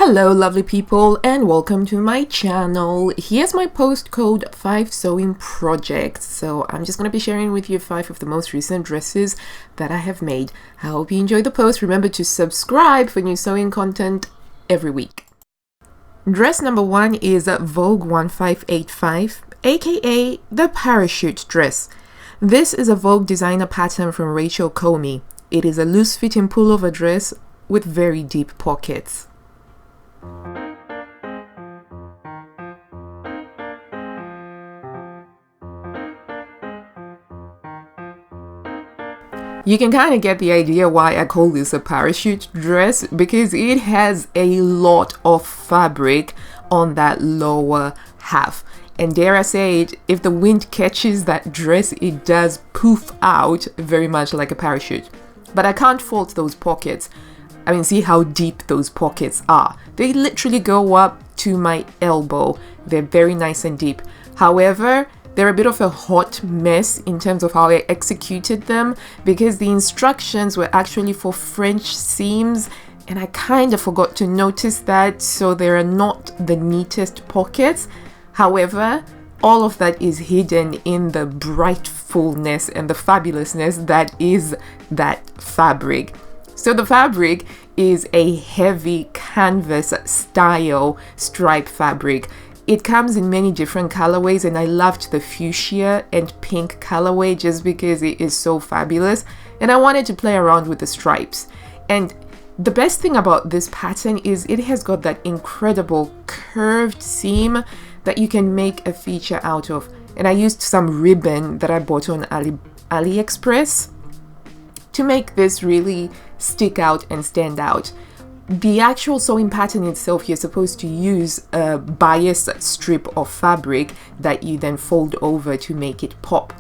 Hello lovely people and welcome to my channel. Here's my postcode 5 sewing project. So I'm just going to be sharing with you 5 of the most recent dresses that I have made. I hope you enjoy the post. Remember to subscribe for new sewing content every week. Dress number 1 is Vogue 1585, aka the parachute dress. This is a Vogue designer pattern from Comey. It is a loose fitting pullover dress with very deep pockets. You can kind of get the idea why I call this a parachute dress, because it has a lot of fabric on that lower half. And dare I say it, if the wind catches that dress, it does poof out very much like a parachute. But I can't fault those pockets. I mean, see how deep those pockets are. They literally go up to my elbow. They're very nice and deep. However, they're a bit of a hot mess in terms of how I executed them, because the instructions were actually for French seams and I kind of forgot to notice that, so they are not the neatest pockets. However, all of that is hidden in the brightfulness and the fabulousness that is that fabric. So the fabric is a heavy canvas style stripe fabric. It comes in many different colorways and I loved the fuchsia and pink colorway just because it is so fabulous, and I wanted to play around with the stripes. And the best thing about this pattern is it has got that incredible curved seam that you can make a feature out of. And I used some ribbon that I bought on AliExpress to make this really stick out and stand out. The actual sewing pattern itself, you're supposed to use a bias strip of fabric that you then fold over to make it pop.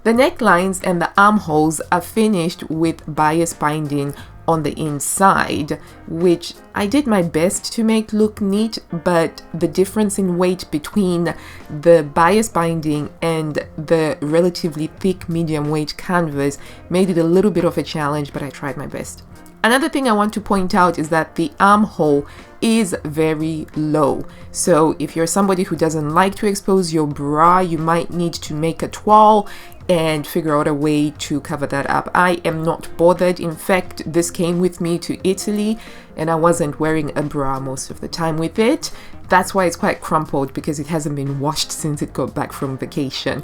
The necklines and the armholes are finished with bias binding on the inside, which I did my best to make look neat, but the difference in weight between the bias binding and the relatively thick medium weight canvas made it a little bit of a challenge, but I tried my best. Another thing I want to point out is that the armhole is very low. So if you're somebody who doesn't like to expose your bra, you might need to make a toile and figure out a way to cover that up. I am not bothered. In fact, this came with me to Italy and I wasn't wearing a bra most of the time with it. That's why it's quite crumpled, because it hasn't been washed since it got back from vacation.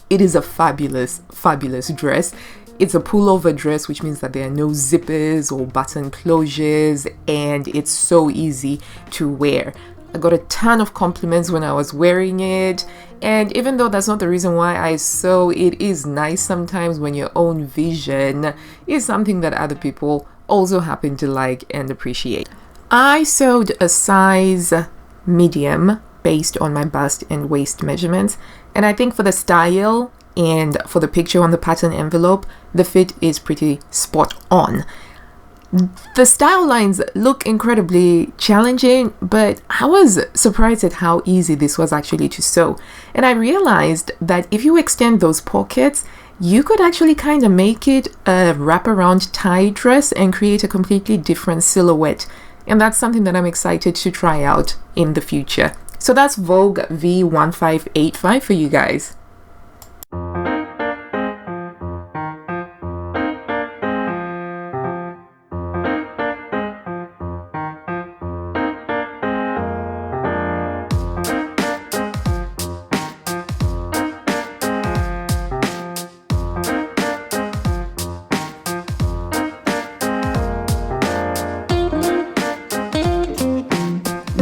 It is a fabulous, fabulous dress. It's a pullover dress, which means that there are no zippers or button closures, and it's so easy to wear. I got a ton of compliments when I was wearing it, and even though that's not the reason why I sew, it is nice sometimes when your own vision is something that other people also happen to like and appreciate. I sewed a size medium based on my bust and waist measurements, and I think for the style and for the picture on the pattern envelope, the fit is pretty spot on. The style lines look incredibly challenging, but I was surprised at how easy this was actually to sew. And I realized that if you extend those pockets, you could actually kind of make it a wraparound tie dress and create a completely different silhouette. And that's something that I'm excited to try out in the future. So that's Vogue V1585 for you guys.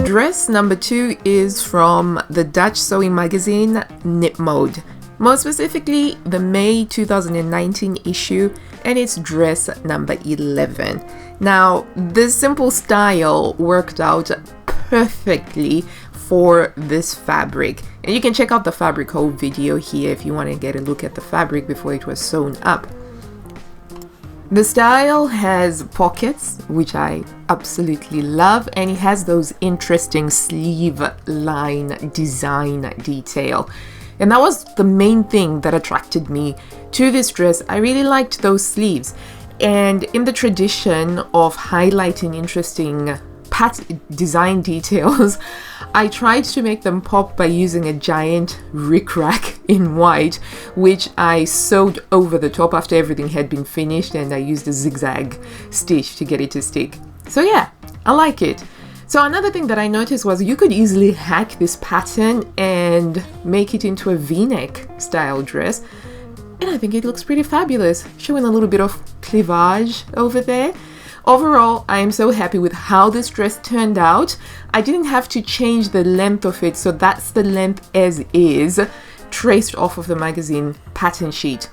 Dress number 2 is from the Dutch sewing magazine KnipMode, more specifically the May 2019 issue, and it's dress number 11. Now, this simple style worked out perfectly for this fabric, and you can check out the fabric haul video here if you want to get a look at the fabric before it was sewn up. The style has pockets, which I absolutely love, and it has those interesting sleeve line design detail. And that was the main thing that attracted me to this dress. I really liked those sleeves. And in the tradition of highlighting interesting design details, I tried to make them pop by using a giant rickrack in white, which I sewed over the top after everything had been finished, and I used a zigzag stitch to get it to stick. So yeah, I like it. So another thing that I noticed was you could easily hack this pattern and make it into a v-neck style dress. And I think it looks pretty fabulous, showing a little bit of cleavage over there. Overall, I am so happy with how this dress turned out. I didn't have to change the length of it, so that's the length as is, traced off of the magazine pattern sheet.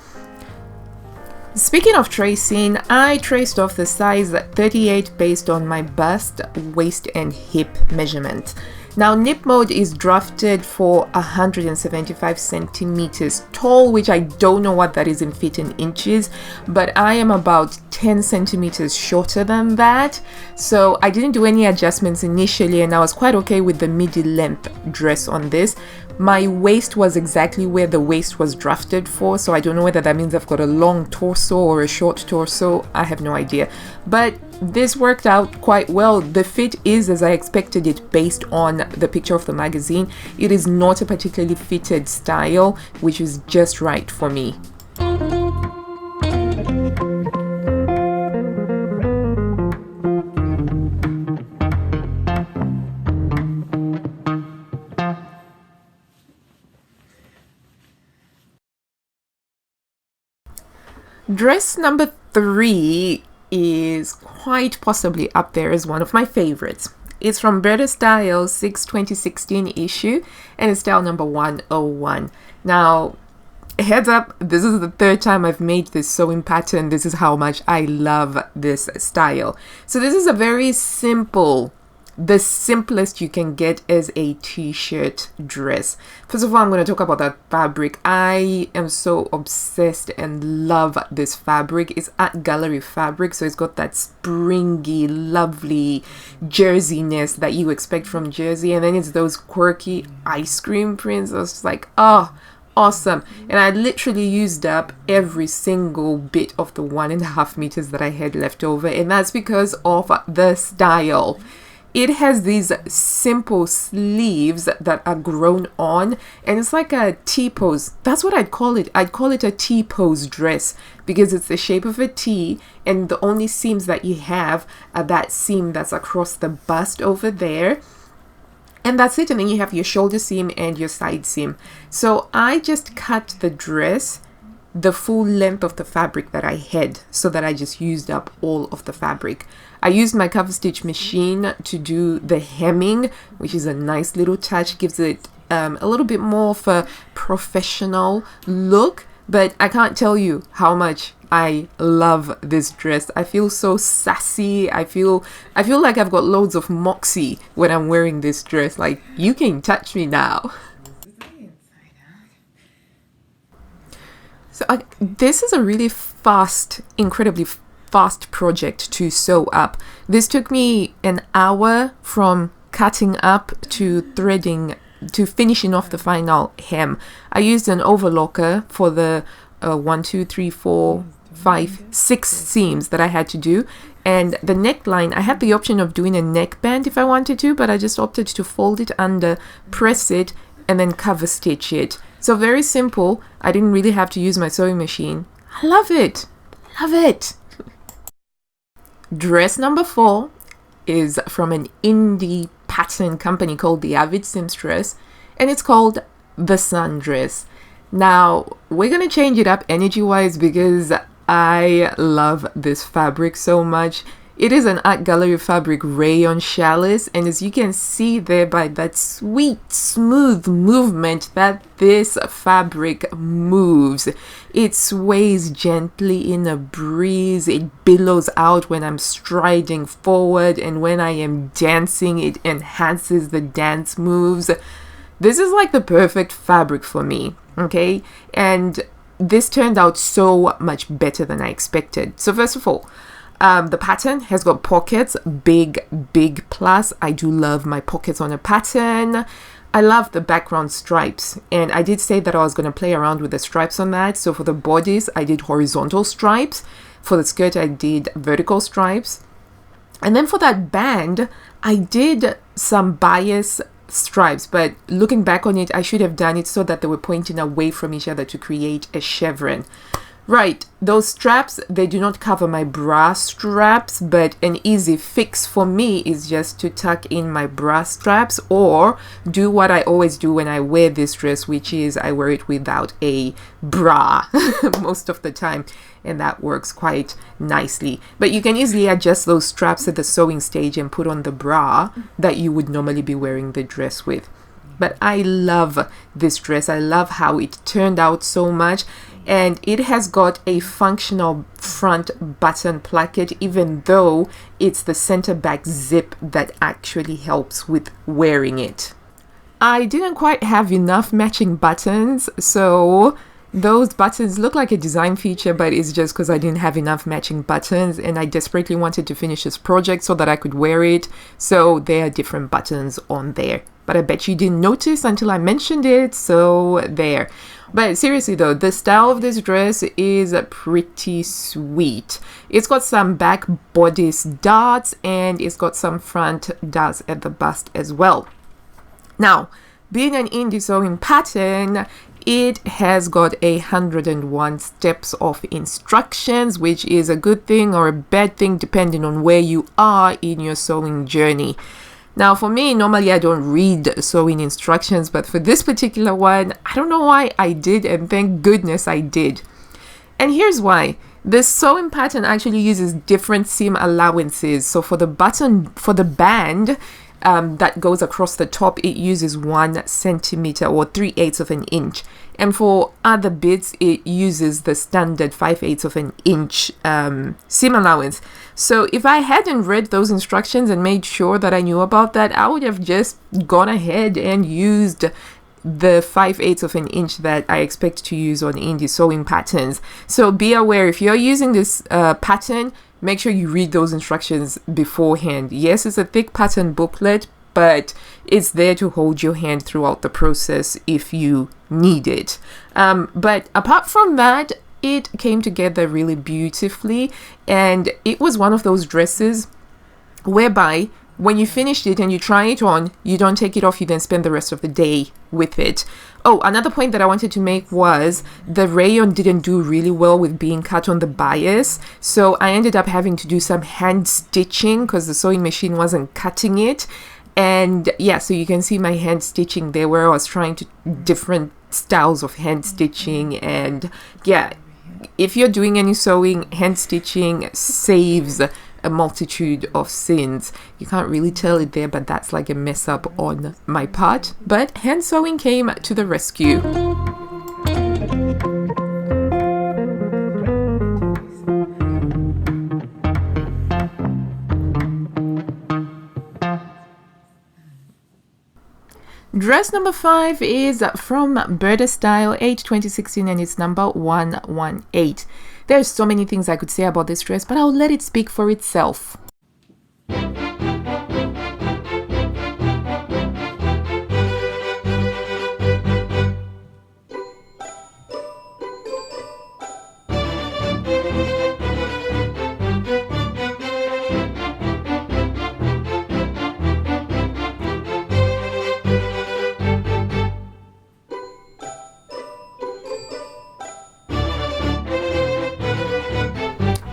Speaking of tracing, I traced off the size 38 based on my bust, waist and hip measurement. Now KnipMode is drafted for 175 centimeters tall, which I don't know what that is in feet and inches, but I am about 10 centimeters shorter than that. So I didn't do any adjustments initially, and I was quite okay with the midi length dress on this. My waist was exactly where the waist was drafted for, so I don't know whether that means I've got a long torso or a short torso. I have no idea. But this worked out quite well. The fit is as I expected it based on the picture of the magazine. It is not a particularly fitted style, which is just right for me. Dress number 3 is quite possibly up there as one of my favorites. It's from Berta Style 6 2016 issue, and it's style number 101. Now, heads up, this is the third time I've made this sewing pattern. This is how much I love this style. So this is a very simple, the simplest you can get as a t-shirt dress. First of all, I'm going to talk about that fabric. I am so obsessed and love this fabric. It's art gallery fabric, so it's got that springy, lovely jerseyness that you expect from jersey, and then it's those quirky ice cream prints. I was just like, oh, awesome. And I literally used up every single bit of the 1.5 meters that I had left over, and that's because of the style. It has these simple sleeves that are grown on, and it's like a T-pose. That's what I'd call it. I'd call it a T-pose dress because it's the shape of a T, and the only seams that you have are that seam that's across the bust over there. And that's it. And then you have your shoulder seam and your side seam. So I just cut the dress the full length of the fabric that I had, so that I just used up all of the fabric. I used my cover stitch machine to do the hemming, which is a nice little touch, gives it a little bit more of a professional look. But I can't tell you how much I love this dress. I feel so sassy. I feel like I've got loads of moxie when I'm wearing this dress. Like, you can touch me now. So this is a really fast, incredibly fast project to sew up. This took me an hour from cutting up to threading to finishing off the final hem. I used an overlocker for the 1, 2, 3, 4, 5, 6 seams that I had to do. And the neckline, I had the option of doing a neckband if I wanted to, but I just opted to fold it under, press it, and then cover stitch it. So very simple. I didn't really have to use my sewing machine. I love it. Love it. Dress number 4 is from an indie pattern company called the Avid Seamstress, and it's called the Sandra Dress. Now, we're going to change it up energy-wise because I love this fabric so much. It is an art gallery fabric rayon challis, and as you can see there by that sweet, smooth movement that this fabric moves, it sways gently in a breeze, it billows out when I'm striding forward, and when I am dancing, it enhances the dance moves. This is like the perfect fabric for me, okay? And this turned out so much better than I expected. So first of all, the pattern has got pockets, big plus. I do love my pockets on a pattern. I love the background stripes, and I did say that I was going to play around with the stripes on that. So for the bodice, I did horizontal stripes. For the skirt, I did vertical stripes. And then for that band, I did some bias stripes, but looking back on it, I should have done it so that they were pointing away from each other to create a chevron. Right, those straps, they do not cover my bra straps, but an easy fix for me is just to tuck in my bra straps, or do what I always do when I wear this dress, which is I wear it without a bra most of the time, and that works quite nicely. But you can easily adjust those straps at the sewing stage and put on the bra that you would normally be wearing the dress with. But I love this dress. I love how it turned out so much. And it has got a functional front button placket, even though it's the center back zip that actually helps with wearing it. I didn't quite have enough matching buttons, so those buttons look like a design feature, but it's just because I didn't have enough matching buttons and I desperately wanted to finish this project so that I could wear it. So there are different buttons on there. But I bet you didn't notice until I mentioned it, so there. But seriously though, the style of this dress is pretty sweet. It's got some back bodice darts and it's got some front darts at the bust as well. Now, being an indie sewing pattern, it has got 101 steps of instructions, which is a good thing or a bad thing depending on where you are in your sewing journey. Now for me, normally I don't read sewing instructions, but for this particular one, I don't know why I did, and thank goodness I did. And here's why. The sewing pattern actually uses different seam allowances. So for the band that goes across the top, it uses 1 centimeter or 3/8 of an inch. And for other bits, it uses the standard 5/8 of an inch seam allowance. So if I hadn't read those instructions and made sure that I knew about that, I would have just gone ahead and used the 5/8 of an inch that I expect to use on indie sewing patterns. So be aware, if you're using this pattern, make sure you read those instructions beforehand. Yes, it's a thick pattern booklet, but it's there to hold your hand throughout the process if you need it. But apart from that, it came together really beautifully, and it was one of those dresses whereby when you finished it and you try it on, you don't take it off, you then spend the rest of the day with it. Oh, another point that I wanted to make was the rayon didn't do really well with being cut on the bias, so I ended up having to do some hand stitching because the sewing machine wasn't cutting it. And yeah, so you can see my hand stitching there where I was trying to different styles of hand stitching. And yeah, if you're doing any sewing, hand stitching saves a multitude of sins. You can't really tell it there, but that's like a mess up on my part. But hand sewing came to the rescue. Dress number 5 is from Burda Style 8/2016 and it's number 118. There's so many things I could say about this dress, but I'll let it speak for itself.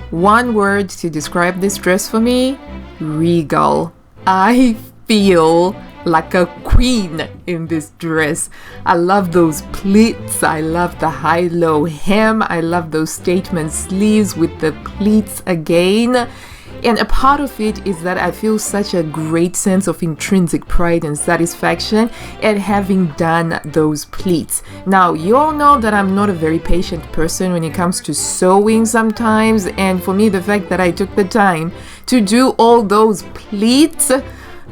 One word to describe this dress for me: regal. I feel like a queen in this dress. I love those pleats. I love the high-low hem. I love those statement sleeves with the pleats again. And a part of it is that I feel such a great sense of intrinsic pride and satisfaction at having done those pleats. Now, you all know that I'm not a very patient person when it comes to sewing sometimes, and for me, the fact that I took the time to do all those pleats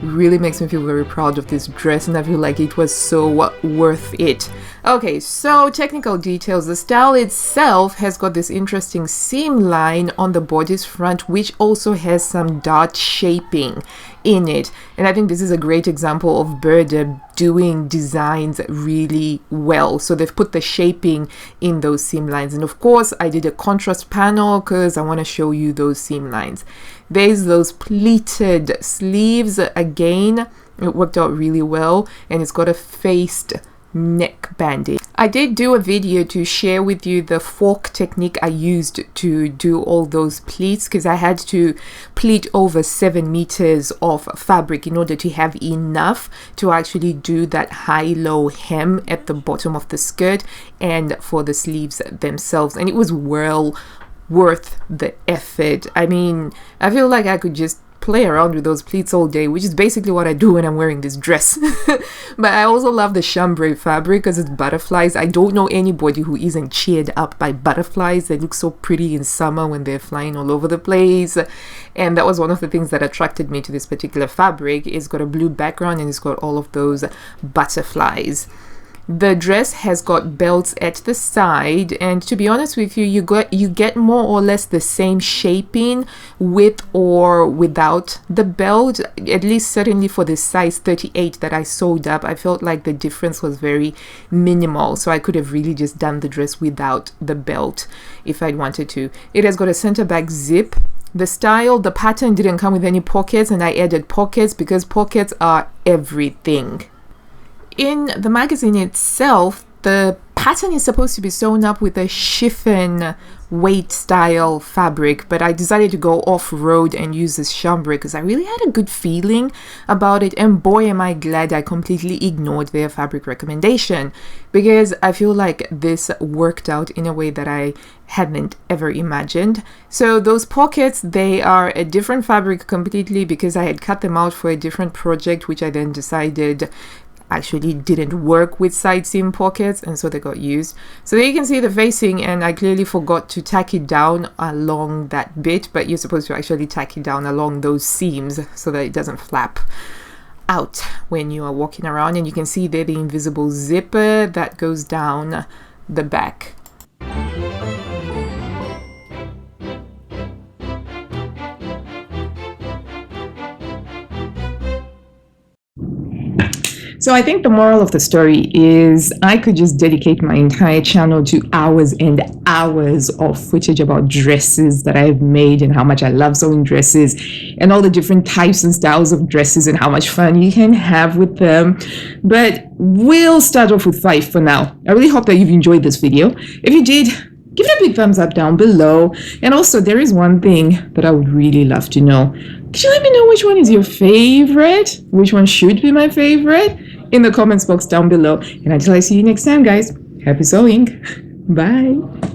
really makes me feel very proud of this dress, and I feel like it was so worth it. Okay, so technical details. The style itself has got this interesting seam line on the bodice front, which also has some dart shaping in it. And I think this is a great example of Burda doing designs really well. So they've put the shaping in those seam lines. And of course, I did a contrast panel because I want to show you those seam lines. There's those pleated sleeves again. It worked out really well, and it's got a faced neck banding. I did do a video to share with you the fork technique I used to do all those pleats, because I had to pleat over 7 meters of fabric in order to have enough to actually do that high-low hem at the bottom of the skirt and for the sleeves themselves, and it was well worth the effort. I mean, I feel like I could just play around with those pleats all day, which is basically what I do when I'm wearing this dress. But I also love the chambray fabric because it's butterflies. I don't know anybody who isn't cheered up by butterflies. They look so pretty in summer when they're flying all over the place, and that was one of the things that attracted me to this particular fabric. It's got a blue background and it's got all of those butterflies. The dress has got belts at the side, and to be honest with you, you get more or less the same shaping with or without the belt. At least certainly for the size 38 that I sewed up, I felt like the difference was very minimal, so I could have really just done the dress without the belt if I'd wanted to. It has got a center back zip. The pattern didn't come with any pockets, and I added pockets because pockets are everything. In the magazine itself, the pattern is supposed to be sewn up with a chiffon weight style fabric, but I decided to go off-road and use this chambray because I really had a good feeling about it, and boy am I glad I completely ignored their fabric recommendation, because I feel like this worked out in a way that I hadn't ever imagined. So those pockets, they are a different fabric completely because I had cut them out for a different project, which I then decided actually didn't work with side seam pockets, and so they got used. So there you can see the facing, and I clearly forgot to tack it down along that bit, but you're supposed to actually tack it down along those seams so that it doesn't flap out when you are walking around. And you can see there the invisible zipper that goes down the back. So I think the moral of the story is I could just dedicate my entire channel to hours and hours of footage about dresses that I've made and how much I love sewing dresses and all the different types and styles of dresses and how much fun you can have with them. But we'll start off with 5 for now. I really hope that you've enjoyed this video. If you did, give it a big thumbs up down below. And also, there is one thing that I would really love to know. Could you let me know which one is your favorite? Which one should be my favorite? In the comments box down below. And until I see you next time, guys, happy sewing. Bye.